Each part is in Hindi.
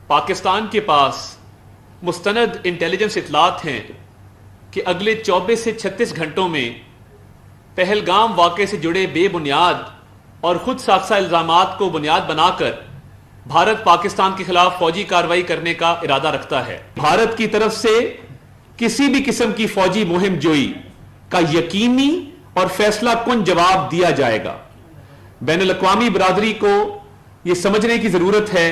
पाकिस्तान के पास मुस्तनद इंटेलिजेंस इतलात हैं कि अगले 24 से 36 घंटों में पहलगाम वाक़े से जुड़े बेबुनियाद और खुद साख्ता इल्ज़ामात को बुनियाद बनाकर भारत पाकिस्तान के खिलाफ फौजी कार्रवाई करने का इरादा रखता है। भारत की तरफ से किसी भी किस्म की फौजी मुहिम जोई का यकीनी और फैसला कुन जवाब दिया जाएगा। बैनुल-अक़वामी बिरादरी को यह समझने की जरूरत है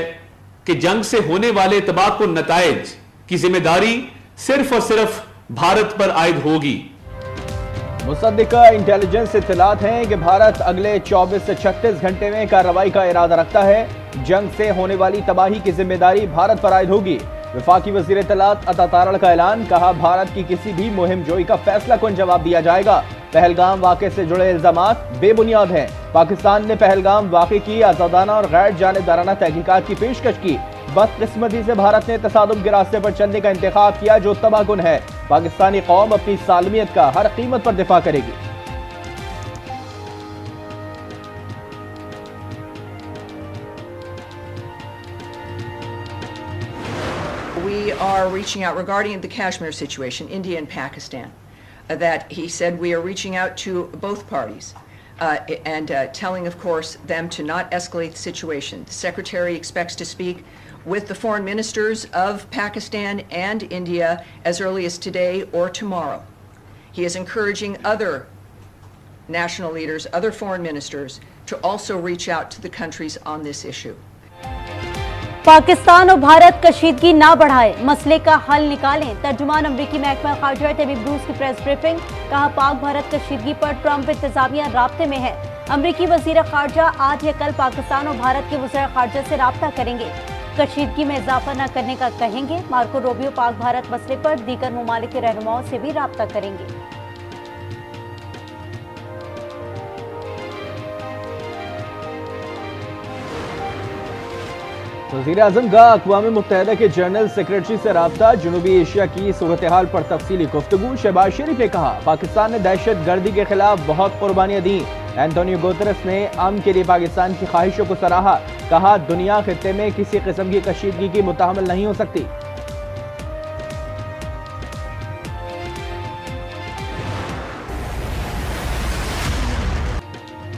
कि जंग से होने वाले तबाहकुन नताइज की जिम्मेदारी सिर्फ और सिर्फ भारत पर आयद होगी। मुसद्दिका इंटेलिजेंस इत्तलात हैं कि भारत अगले 24 से 36 घंटे में कार्रवाई का इरादा रखता है। जंग से होने वाली तबाही की जिम्मेदारी भारत पर आयद होगी। वफाकी वज़ीर इत्तलात अता तारड़ का ऐलान, कहा भारत की किसी भी मुहिम जोई का फैसला कुन जवाब दिया जाएगा। पहलगाम वाक़े से जुड़े इल्जामात बेबुनियाद हैं। पाकिस्तान ने पहलगाम वाक़े की आज़ादाना और गैर जानिबदाराना तहकीकात की पेशकश की। बदकिस्मती से भारत ने तसादुम के रास्ते पर चलने का इंतखाब किया जो तबाहकुन है। पाकिस्तानी कौम अपनी सालमियत का हर कीमत पर दिफा करेगी। We are reaching out regarding the Kashmir situation, India and Pakistan, that he said we are reaching out to both parties and telling, of course, them to not escalate the situation. The Secretary expects to speak with the foreign ministers of Pakistan and India as early as today or tomorrow. He is encouraging other national leaders, other foreign ministers, to also reach out to the countries on this issue. Pakistan और भारत कशीदगी ना बढ़ाए, मसले का हल निकालें। तर्जुमान अमरीकी महकमा खारजा तबीब रूस की प्रेस ब्रीफिंग, कहा पाक भारत कशीदगी पर ट्रंप इंतजामिया राब्ते में है। अमरीकी वजीर खारजा आज या कल पाकिस्तान और भारत के वज़ीर खारजा से राब्ता करेंगे, कशीदगी में इजाफा न करने का कहेंगे। मार्को रूबियो पाक भारत मसले पर दीगर ममालिक के रहनुमाओं से भी राब्ता करेंगे। वज़ीर-ए-आज़म का अक़वाम मुत्तहिदा के जनरल सेक्रेटरी से राब्ता, जनूबी एशिया की सूरत हाल पर तफसीली गुफ्तगू। शहबाज शरीफ ने कहा पाकिस्तान ने दहशत गर्दी के खिलाफ बहुत कुर्बानियां दी। एंटोनियो गुतेरेस ने अमन के लिए पाकिस्तान की ख्वाहिशों को सराहा, कहा दुनिया खित्ते में किसी किस्म की कशीदगी की मुतहम्मिल नहीं हो सकती।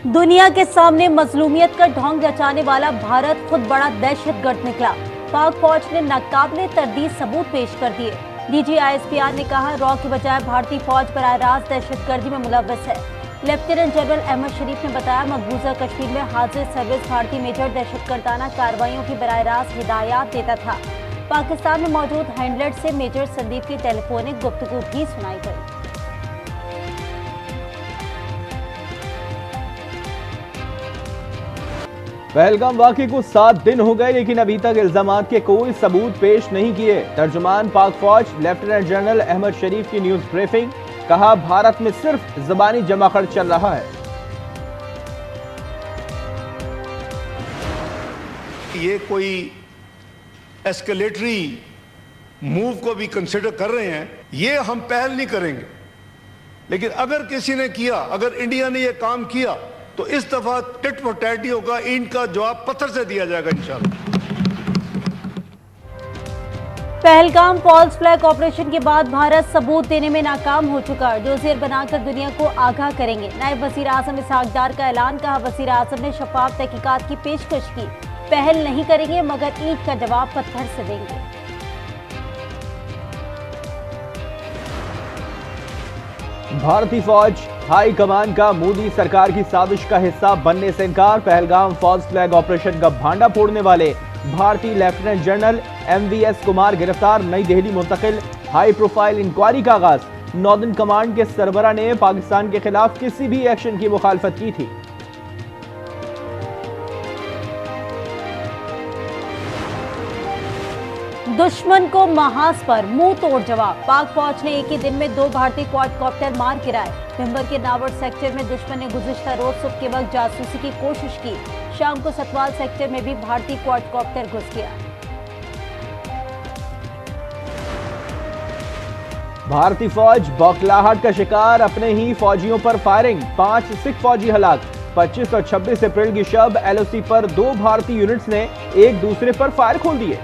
दुनिया के सामने मजलूमियत का ढोंग रचाने वाला भारत खुद बड़ा दहशतगर्द निकला। पाक फौज ने नाकाबिले तरदीद सबूत पेश कर दिए। डीजी ISPR ने कहा रॉ के बजाय भारतीय फौज बराह रास्त दहशतगर्दी में मुलव्वस है। लेफ्टिनेंट जनरल अहमद शरीफ ने बताया मकबूजा कश्मीर में हाजिर सर्विस भारतीय मेजर दहशतगर्दाना कार्रवाइयों की बराह रास्त हिदायत देता था। पाकिस्तान में मौजूद हैंडलर से मेजर संदीप की टेलीफोनिक गुफ्तगू भी सुनाई गई। पहलगाम वाक़े को 7 दिन हो गए लेकिन अभी तक इल्जामात के कोई सबूत पेश नहीं किए। तर्जुमान पाक फौज लेफ्टिनेंट जनरल अहमद शरीफ की न्यूज ब्रीफिंग, कहा भारत में सिर्फ ज़बानी जमाखर्च चल रहा है। ये कोई एस्केलेटरी मूव को भी कंसिडर कर रहे हैं, ये हम पहल नहीं करेंगे। लेकिन अगर किसी ने किया, अगर इंडिया ने ये काम किया तो इस दफा टिट फॉर टैट होगा, इनका जवाब पत्थर से दिया जाएगा इंशाल्लाह। पहलगाम फॉल्स फ्लैग ऑपरेशन के बाद भारत सबूत देने में नाकाम हो चुका, डोजियर बनाकर दुनिया को आगाह करेंगे। नायब वजीर आजम इसहाक डार का ऐलान, कहा वजीर आजम ने शफाफ तहकीकात की पेशकश की, पहल नहीं करेंगे मगर ईंट का जवाब पत्थर से देंगे। भारतीय फौज हाई कमान का मोदी सरकार की साजिश का हिस्सा बनने से इनकार। पहलगाम फॉल्स फ्लैग ऑपरेशन का भांडा फोड़ने वाले भारतीय लेफ्टिनेंट जनरल MVS कुमार गिरफ्तार, नई दिल्ली मुंतकिल। हाई प्रोफाइल इंक्वायरी का आगाज। नॉर्दर्न कमांड के सरबरा ने पाकिस्तान के खिलाफ किसी भी एक्शन की मुखालफत की थी। दुश्मन को महाज पर मुंह तोड़ जवाब, पाक फौज ने एक ही दिन में 2 भारतीय क्वाडकॉप्टर मार गिराए। भिंबर के नावर सेक्टर में दुश्मन ने गुज़िश्ता रोज सुबह के वक्त जासूसी की कोशिश की। शाम को सतवाल सेक्टर में भी भारतीय क्वाडकॉप्टर घुस गया। भारतीय फौज बौखलाहट का शिकार, अपने ही फौजियों पर फायरिंग, 5 सिख फौजी हलाक। 25 और 26 अप्रैल की शब LOC पर 2 भारतीय यूनिट्स ने एक दूसरे पर फायर खोल दिए।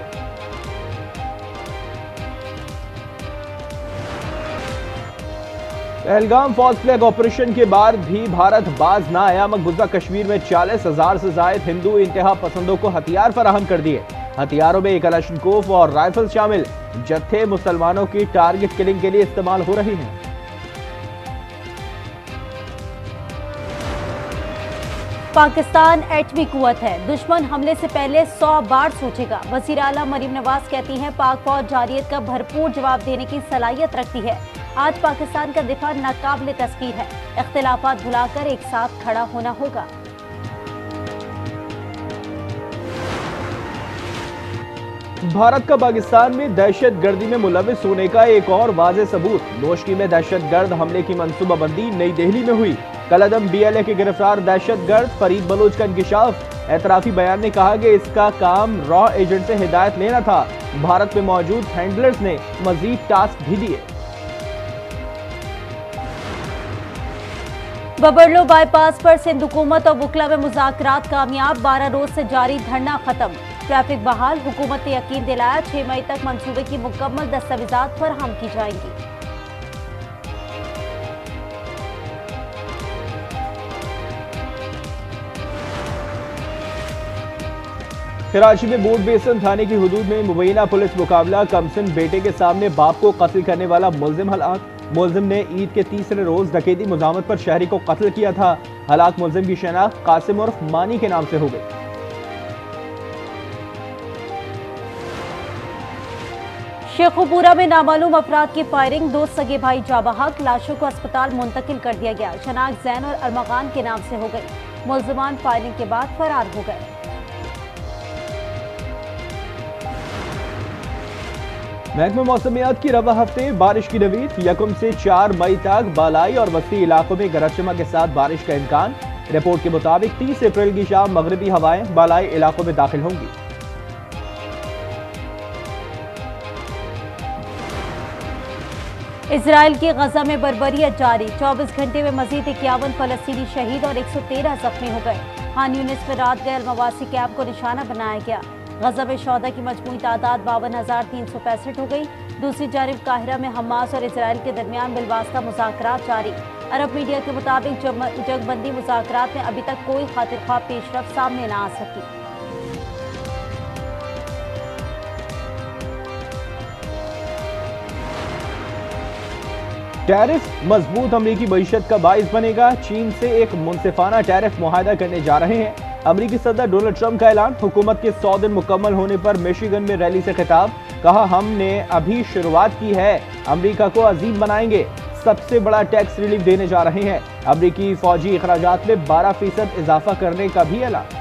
पहलगाम फॉल्स फ्लैग ऑपरेशन के बाद भी भारत बाज ना आया। मकबूजा कश्मीर में 40,000 से ज्यादा हिंदू इंतहा पसंदों को हथियार फराहम कर दिए। हथियारों में कलाशनकोव और राइफल शामिल। जत्थे मुसलमानों की टारगेट किलिंग के लिए इस्तेमाल हो रही हैं। पाकिस्तान एटमी कुव्वत है, दुश्मन हमले से पहले 100 बार सोचेगा। वज़ीर आला मरीम नवाज कहती हैं पाक फौज जारियत का भरपूर जवाब देने की सलाहियत रखती है। आज पाकिस्तान का दिफा नाकाबिले तस्कीर है, इख्तिलाफात भुलाकर एक साथ खड़ा होना होगा। भारत का पाकिस्तान में दहशतगर्दी में मुलविस होने का एक और वाज़ेह सबूत। नोशकी में दहशतगर्द हमले की मंसूबाबंदी नई दिल्ली में हुई। कलअदम BLA के गिरफ्तार दहशतगर्द फरीद बलोच का इंकिशाफ। एतराफी बयान ने कहा कि इसका काम रॉ एजेंट से हिदायत लेना था। भारत में मौजूद हैंडलर्स ने मजीद टास्क भी दिए। बबरलो बाईपास पर सिंध हुकूमत और वकला में मुज़ाकरात कामयाब। 12 रोज से जारी धरना खत्म। ट्रैफिक बहाल। हुकूमत ने यकीन दिलाया 6 मई तक मंसूबे की मुकम्मल दस्तावेजात फराहम की जाएंगी। कराची में बोर्ड बेसन थाने की हुदूद में मुबैना पुलिस मुकाबला। कमसिन बेटे के सामने बाप को कत्ल करने वाला मुलजिम हलाक। मुलजिम ने ईद के तीसरे रोज डकैती मुजामत पर शहरी को कत्ल किया था। हलाक मुलजिम की शनाख्त कासिम उर्फ मानी के नाम से हो गई। शेखुपुरा में नामालूम अफराद की फायरिंग। 2 सगे भाई जाबहक। लाशों को अस्पताल मुंतकिल कर दिया गया। शनाख्त जैन और अरमगान के नाम से हो गई। मुलजिमान फायरिंग के बाद फरार हो गए। महकमा मौसमियात की रवा हफ्ते बारिश की नवीद। 1 से 4 मई तक बालाई और वस्ती इलाकों में गरज चमक के साथ बारिश का इम्कान। रिपोर्ट के मुताबिक 30 अप्रैल की शाम मगरबी हवाएं बालाई इलाकों में दाखिल होंगी। इजराइल की गजा में बर्बरियत जारी। 24 घंटे में मजीद 51 फलस्तीनी शहीद और 113 जख्मी हो गए। खान यूनिस में रात गए अलमवासी कैंप को निशाना बनाया गया। गजा में शौदा की मजमूई तादाद 52,365 हो गई। दूसरी जानिब काहिरा में हमास और इजराइल के दरमियान बिलवास्ता मुज़ाकरात जारी। अरब मीडिया के मुताबिक जंगबंदी मुज़ाकरात में अभी तक कोई खातिरख्वाह पेशरफ सामने न आ सकी। टैरिफ मजबूत अमरीकी मईशत का बाइस बनेगा। चीन से एक मुनसिफाना टैरिफ मुआहदा करने जा रहे हैं। अमरीकी सदर डोनाल्ड ट्रंप का ऐलान। हुकूमत के 100 दिन मुकम्मल होने पर मिशिगन में रैली से खिताब। कहा हमने अभी शुरुआत की है, अमरीका को अजीम बनाएंगे। सबसे बड़ा टैक्स रिलीफ देने जा रहे हैं। अमरीकी फौजी अखराजात में 12% इजाफा करने का भी ऐलान।